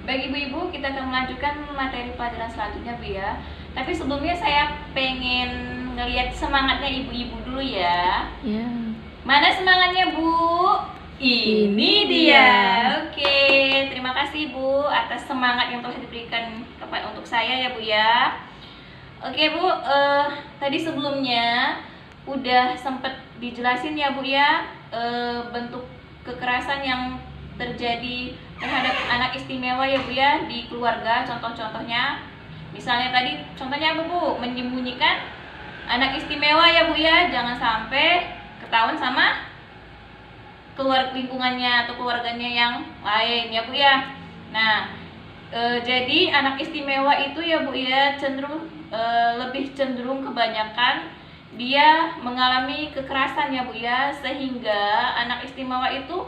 Baik ibu-ibu, kita akan melanjutkan materi pelajaran selanjutnya Bu ya. Tapi sebelumnya saya pengen ngelihat semangatnya ibu-ibu dulu ya. Ya. Mana semangatnya Bu? Ini dia. Oke, terima kasih Bu atas semangat yang telah diberikan untuk saya ya Bu ya. Oke Bu, tadi sebelumnya udah sempet dijelasin ya Bu ya, bentuk kekerasan yang terjadi terhadap anak istimewa ya Bu ya di keluarga. Contoh-contohnya, misalnya tadi contohnya apa Bu? Menyembunyikan anak istimewa ya Bu ya, jangan sampai ketahuan sama lingkungannya atau keluarganya yang lain ya Bu ya. Nah, jadi anak istimewa itu ya Bu ya cenderung lebih cenderung kebanyakan dia mengalami kekerasan ya Bu ya, sehingga anak istimewa itu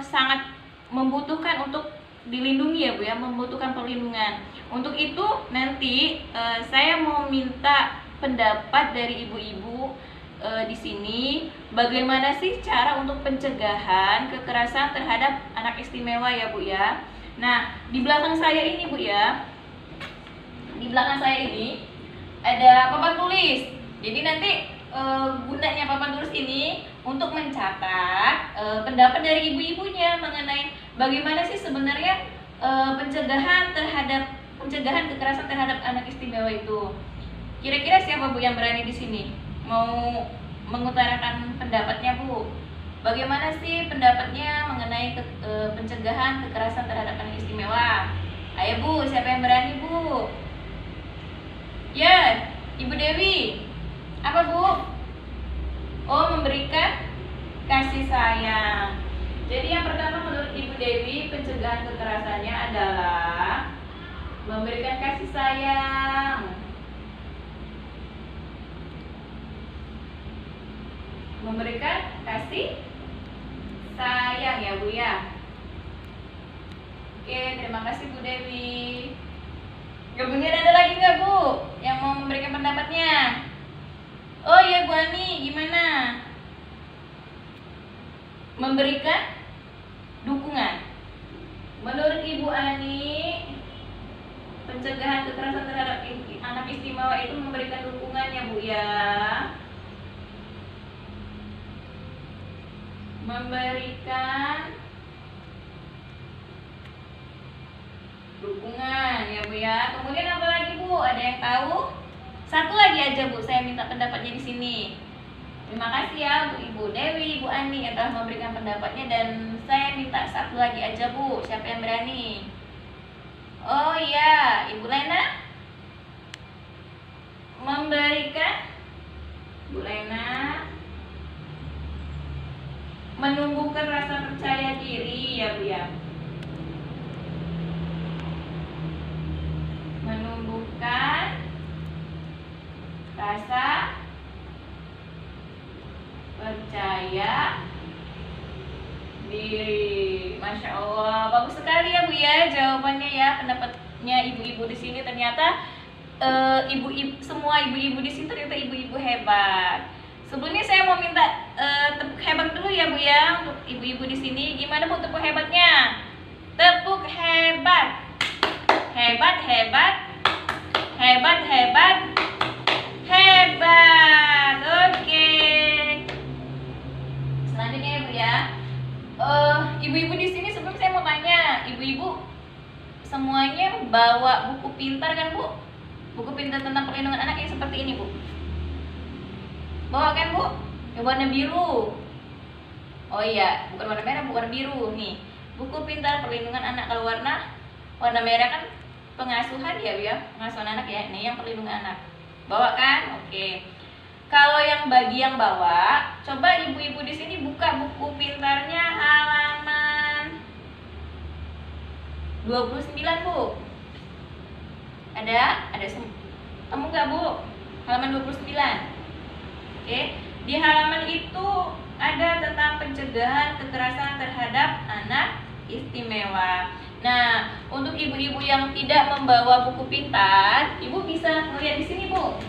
sangat membutuhkan untuk dilindungi ya Bu ya, membutuhkan perlindungan. Untuk itu nanti saya mau minta pendapat dari ibu-ibu di sini, bagaimana sih cara untuk pencegahan kekerasan terhadap anak istimewa ya Bu ya. Nah, di belakang saya ini Bu ya, di belakang saya ini ada papan tulis. Jadi nanti gunanya papan tulis ini untuk mencatat pendapat dari ibu-ibunya mengenai bagaimana sih sebenarnya pencegahan kekerasan terhadap anak istimewa itu. Kira-kira siapa Bu yang berani di sini mau mengutarakan pendapatnya Bu? Bagaimana sih pendapatnya mengenai pencegahan kekerasan terhadap anak istimewa? Ayo Bu, siapa yang berani Bu? Ya, Ibu Dewi. Apa Bu? Oh, memberikan kasih sayang. Jadi yang pertama menurut Ibu Dewi, pencegahan kekerasannya adalah memberikan kasih sayang. Memberikan kasih sayang ya Bu ya. Oke, terima kasih Bu Dewi. Kemudian ada lagi nggak Bu yang mau memberikan pendapatnya? Oh iya Bu Ani, gimana? Memberikan dukungan. Menurut Ibu Ani, pencegahan kekerasan terhadap anak istimewa itu memberikan dukungan ya Bu ya. Memberikan dukungan ya Bu ya. Kemudian apa lagi Bu? Ada yang tahu? Satu lagi aja Bu, saya minta pendapatnya di sini. Terima kasih ya Bu Ibu Dewi, Ibu Ani yang telah memberikan pendapatnya, dan saya minta satu lagi aja Bu. Siapa yang berani? Oh iya, Ibu Lena. Memberikan Bu Lena menumbuhkan rasa percaya diri ya Bu ya. Menumbuhkan rasa percaya diri. Masya Allah, bagus sekali ya Bu ya jawabannya ya, pendapatnya ibu-ibu di sini. Ternyata semua ibu-ibu di sini ternyata ibu-ibu hebat. Sebelumnya saya mau minta tepuk hebat dulu ya Bu ya untuk ibu-ibu di sini. Gimana Bu tepuk hebatnya? Tepuk hebat. Hebat, hebat. Hebat, hebat. Hebat. Oke. Selanjutnya ya Bu ya. Ibu-ibu di sini sebelum saya mau tanya, ibu-ibu semuanya bawa buku pintar kan Bu? Buku pintar tentang perlindungan anak yang seperti ini Bu. Bawa kan Bu? Yang warna biru. Oh iya, bukan warna merah, bukan warna biru nih. Buku pintar perlindungan anak. Kalau warna merah kan pengasuhan ya Bu ya, pengasuhan anak ya. Ini yang perlindungan anak. Bawa kan? Oke. Kalau yang bagi yang bawa, coba ibu-ibu di sini buka buku pintarnya halaman 29 Bu. Ada temu nggak Bu? Halaman 29. Oke, di halaman itu ada tentang pencegahan kekerasan terhadap anak istimewa. Nah, untuk ibu-ibu yang tidak membawa buku pintar, ibu bisa melihat di sini Bu.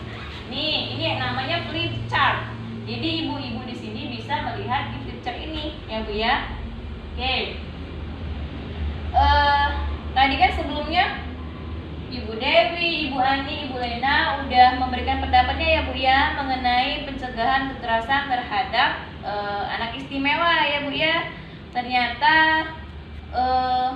Nih, ini namanya flip chart. Jadi ibu-ibu di sini bisa melihat di flip chart ini, ya Bu ya. Oke. Ibu Ani, Ibu Lena udah memberikan pendapatnya ya Bu ya mengenai pencegahan kekerasan terhadap anak istimewa ya Bu ya. Ternyata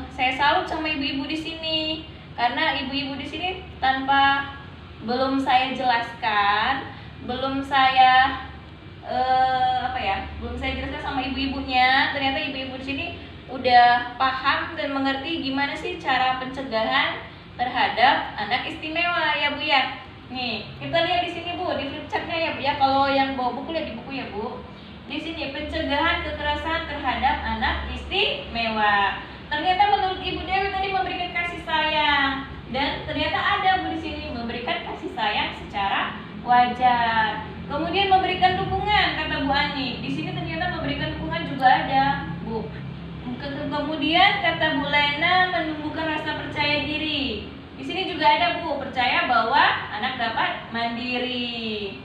saya salut sama ibu-ibu di sini karena ibu-ibu di sini tanpa belum saya jelaskan, belum saya belum saya jelaskan sama ibu-ibunya, ternyata ibu-ibu di sini udah paham dan mengerti gimana sih cara pencegahan terhadap anak istimewa ya Bu ya. Nih, kita lihat di sini Bu, di flip chartnya ya Bu ya. Kalau yang bawa buku lihat di buku ya Bu. Di sini pencegahan kekerasan terhadap anak istimewa. Ternyata menurut Ibu Dewi tadi memberikan kasih sayang dan ternyata ada Bu di sini memberikan kasih sayang secara wajar. Kemudian memberikan dukungan kata Bu Ani. Di sini ternyata memberikan dukungan juga ada Bu. Kemudian kata Bu Lena menumbuhkan rasa percaya diri. Di sini juga ada Bu, percaya bahwa anak dapat mandiri.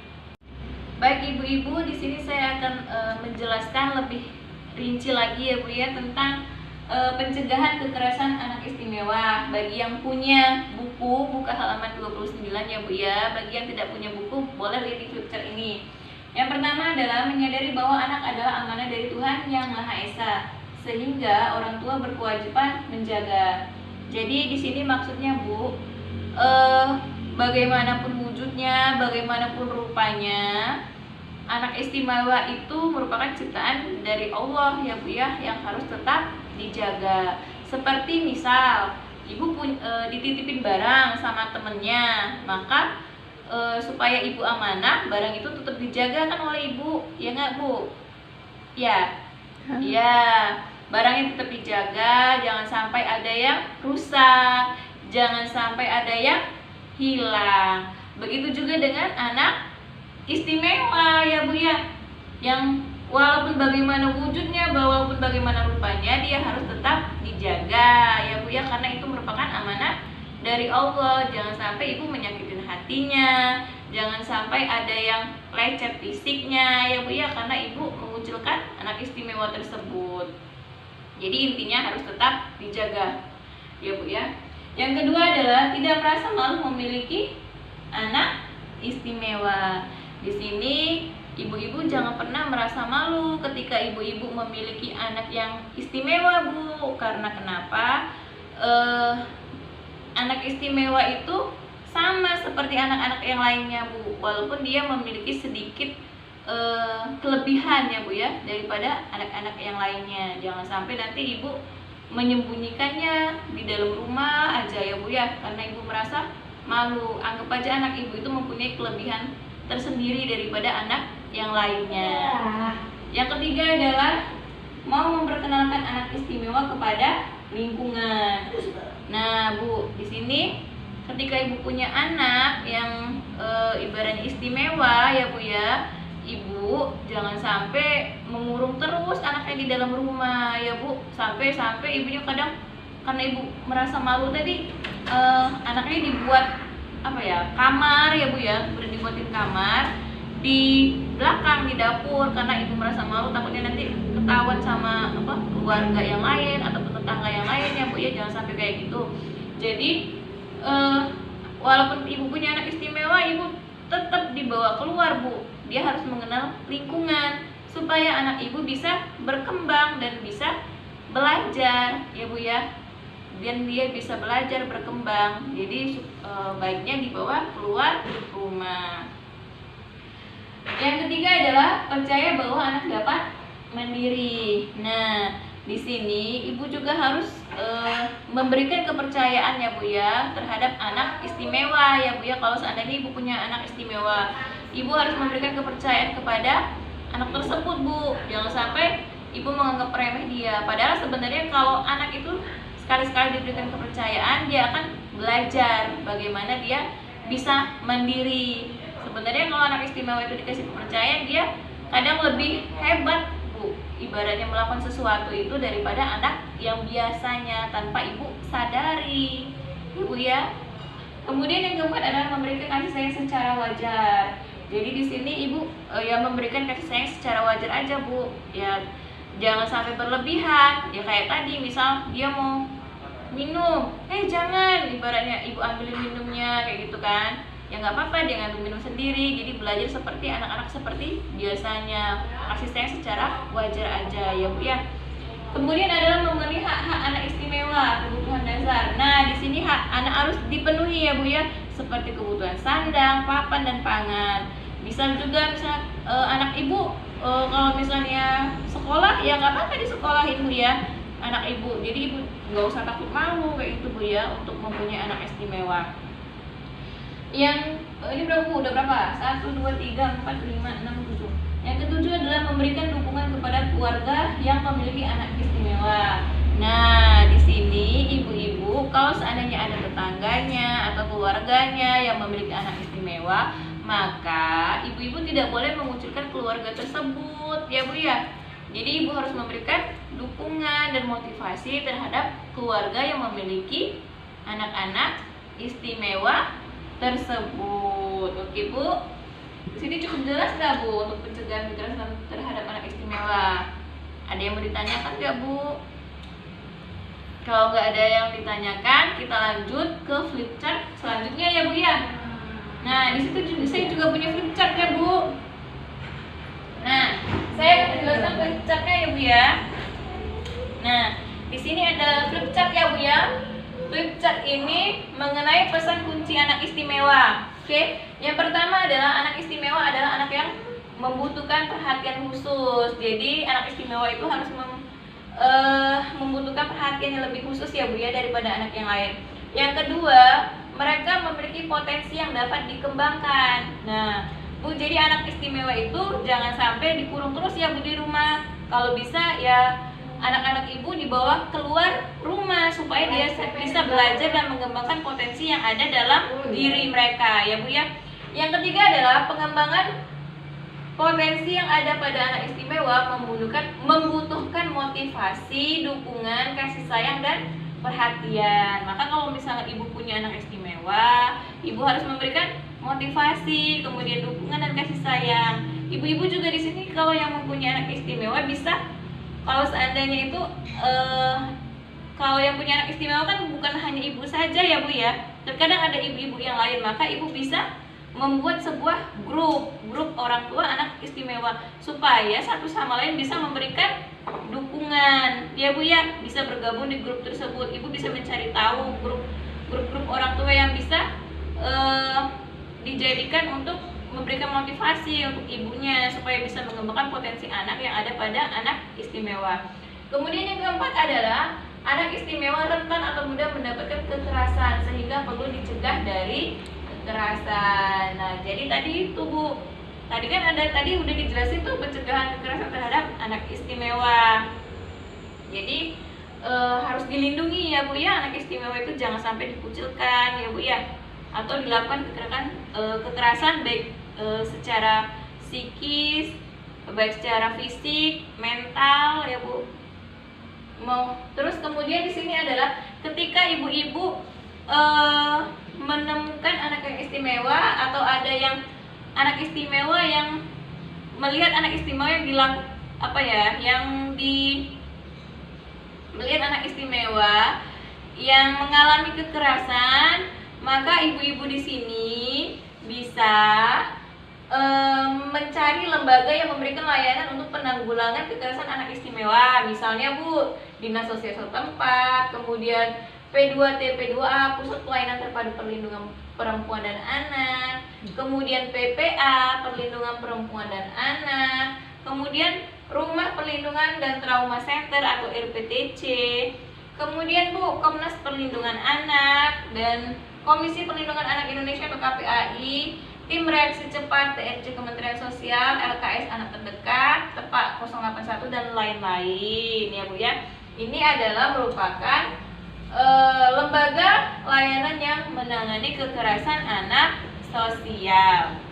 Baik ibu-ibu, di sini saya akan menjelaskan lebih rinci lagi ya Bu ya tentang pencegahan kekerasan anak istimewa. Bagi yang punya buku, buka halaman 29 ya Bu ya. Bagi yang tidak punya buku, boleh lihat di flip chart ini. Yang pertama adalah menyadari bahwa anak adalah amanah dari Tuhan yang Maha Esa, sehingga orang tua berkewajiban menjaga. Jadi di sini maksudnya Bu, bagaimanapun wujudnya, bagaimanapun rupanya, anak istimewa itu merupakan ciptaan dari Allah ya Bu ya, yang harus tetap dijaga. Seperti misal ibu dititipin barang sama temennya, maka supaya ibu amanah, barang itu tetap dijaga kan oleh ibu, ya nggak Bu? Ya, ya. Barangnya tetap dijaga, jangan sampai ada yang rusak, jangan sampai ada yang hilang. Begitu juga dengan anak istimewa ya Bu ya, yang walaupun bagaimana wujudnya, walaupun bagaimana rupanya, dia harus tetap dijaga ya Bu ya, karena itu merupakan amanah dari Allah. Jangan sampai ibu menyakitin hatinya, jangan sampai ada yang lecet fisiknya ya Bu ya, karena ibu mengucilkan anak istimewa tersebut. Jadi intinya harus tetap dijaga ya Bu ya. Yang kedua adalah tidak merasa malu memiliki anak istimewa. Di sini ibu-ibu jangan pernah merasa malu ketika ibu-ibu memiliki anak yang istimewa Bu. Karena kenapa? Anak istimewa itu sama seperti anak-anak yang lainnya Bu, walaupun dia memiliki sedikit kelebihan ya Bu ya daripada anak-anak yang lainnya. Jangan sampai nanti ibu menyembunyikannya di dalam rumah aja ya Bu ya, karena ibu merasa malu. Anggap aja anak ibu itu mempunyai kelebihan tersendiri daripada anak yang lainnya. Yang ketiga adalah mau memperkenalkan anak istimewa kepada lingkungan. Nah Bu, di sini ketika ibu punya anak yang ibaratnya istimewa ya Bu ya, ibu jangan sampai mengurung terus anaknya di dalam rumah ya Bu. Sampai ibunya kadang karena ibu merasa malu tadi, anaknya dibuat kamar ya Bu ya, udah dibuatin kamar di belakang di dapur, karena ibu merasa malu takutnya nanti ketahuan sama keluarga yang lain ataupun tetangga yang lain ya Bu ya. Jangan sampai kayak gitu. Jadi walaupun ibu punya anak istimewa, ibu tetap dibawa keluar Bu. Dia harus mengenal lingkungan supaya anak ibu bisa berkembang dan bisa belajar ya Bu ya, dan dia bisa belajar berkembang. Jadi baiknya dibawa keluar rumah. Yang ketiga adalah percaya bahwa anak dapat mandiri. Nah di sini ibu juga harus memberikan kepercayaan ya Bu ya terhadap anak istimewa ya Bu ya. Kalau seandainya ibu punya anak istimewa, ibu harus memberikan kepercayaan kepada anak tersebut Bu. Jangan sampai ibu menganggap remeh dia. Padahal sebenarnya kalau anak itu sekali-sekali diberikan kepercayaan, dia akan belajar bagaimana dia bisa mandiri. Sebenarnya kalau anak istimewa itu dikasih kepercayaan, dia kadang lebih hebat Bu, ibaratnya melakukan sesuatu itu daripada anak yang biasanya tanpa ibu sadari Ibu ya. Kemudian yang keempat adalah memberikan kasih sayang secara wajar. Jadi di sini ibu memberikan kasih sayang secara wajar aja Bu ya, jangan sampai berlebihan. Ya kayak tadi misal dia mau minum, jangan, ibaratnya ibu ambilin minumnya kayak gitu kan, ya nggak apa-apa, dia ngambil minum sendiri. Jadi belajar seperti anak-anak seperti biasanya, kasih sayang secara wajar aja ya Bu ya. Kemudian adalah memenuhi hak-hak anak istimewa, kebutuhan dasar. Nah, di sini hak anak harus dipenuhi ya Bu ya, seperti kebutuhan sandang, papan, dan pangan. Bisa juga misalnya anak ibu kalau misalnya sekolah, ya nggak apa-apa di sekolah ibu ya, anak ibu. Jadi ibu nggak usah takut malu kayak gitu Bu ya, untuk mempunyai anak istimewa. Yang ini berapa Bu? Udah berapa? 1, 2, 3, 4, 5, 6, 7. Yang ketujuh adalah memberikan dukungan kepada keluarga yang memiliki anak istimewa. Nah, di sini ibu-ibu kalau seandainya ada tetangganya atau keluarganya yang memiliki anak istimewa, maka ibu-ibu tidak boleh mengucilkan keluarga tersebut ya Bu ya. Jadi ibu harus memberikan dukungan dan motivasi terhadap keluarga yang memiliki anak-anak istimewa tersebut. Oke Bu, di sini cukup jelas nggak Bu untuk pencegahan kekerasan terhadap anak istimewa? Ada yang mau ditanyakan nggak Bu? Kalau nggak ada yang ditanyakan, kita lanjut ke flip chart selanjutnya ya Bu ya. Nah, di situ saya juga punya flip chart ya Bu. Nah, saya akan menjelaskan flip chartnya ya Bu ya. Nah, di sini ada flip chart ya Bu ya. Flip chart ini mengenai pesan kunci anak istimewa. Oke, yang pertama adalah anak istimewa adalah anak yang membutuhkan perhatian khusus. Jadi anak istimewa itu harus membutuhkan perhatian yang lebih khusus ya Bu ya daripada anak yang lain. Yang kedua, mereka memiliki potensi yang dapat dikembangkan. Nah Bu, jadi anak istimewa itu jangan sampai dikurung terus ya Bu di rumah. Kalau bisa ya anak-anak ibu dibawa keluar rumah supaya dia bisa belajar dan mengembangkan potensi yang ada dalam diri mereka ya Bu ya. Yang ketiga adalah pengembangan potensi yang ada pada anak istimewa membutuhkan motivasi, dukungan, kasih sayang, dan perhatian. Maka kalau misalnya ibu punya anak istimewa, ibu harus memberikan motivasi, kemudian dukungan dan kasih sayang. Ibu-ibu juga di sini kalau yang mempunyai anak istimewa bisa, kalau seandainya itu kalau yang punya anak istimewa kan bukan hanya ibu saja ya Bu ya. Terkadang ada ibu-ibu yang lain, maka ibu bisa membuat sebuah grup orang tua anak istimewa supaya satu sama lain bisa memberikan dukungan ya Bu ya. Bisa bergabung di grup tersebut. Ibu bisa mencari tahu grup orang tua yang bisa dijadikan untuk memberikan motivasi untuk ibunya supaya bisa mengembangkan potensi anak yang ada pada anak istimewa. Kemudian yang keempat adalah anak istimewa rentan atau mudah mendapatkan kekerasan sehingga perlu dicegah dari kekerasan. Nah, jadi tadi itu Bu, tadi kan tadi udah dijelasin tuh pencegahan kekerasan terhadap anak istimewa. Jadi harus dilindungi ya Bu ya, anak istimewa itu jangan sampai dikucilkan ya Bu ya, atau dilakukan kekerasan baik secara psikis, baik secara fisik, mental ya Bu. Terus kemudian di sini adalah ketika ibu-ibu menemukan anak yang istimewa atau ada yang anak istimewa yang melihat anak istimewa yang melihat anak istimewa yang mengalami kekerasan, maka ibu-ibu di sini bisa mencari lembaga yang memberikan layanan untuk penanggulangan kekerasan anak istimewa. Misalnya Bu, Dinas Sosial setempat, kemudian P2T, P2A, Pusat Pelayanan Terpadu Perlindungan Perempuan dan Anak, kemudian PPA, Perlindungan Perempuan dan Anak, kemudian Rumah Perlindungan dan Trauma Center atau RPTC, kemudian Bu, Komnas Perlindungan Anak dan Komisi Perlindungan Anak Indonesia atau KPAI, Tim Reaksi Cepat TRC Kementerian Sosial, LKS Anak Terdekat, Tepat 081 dan lain-lain ya Bu ya. Ini adalah merupakan lembaga layanan yang menangani kekerasan anak sosial.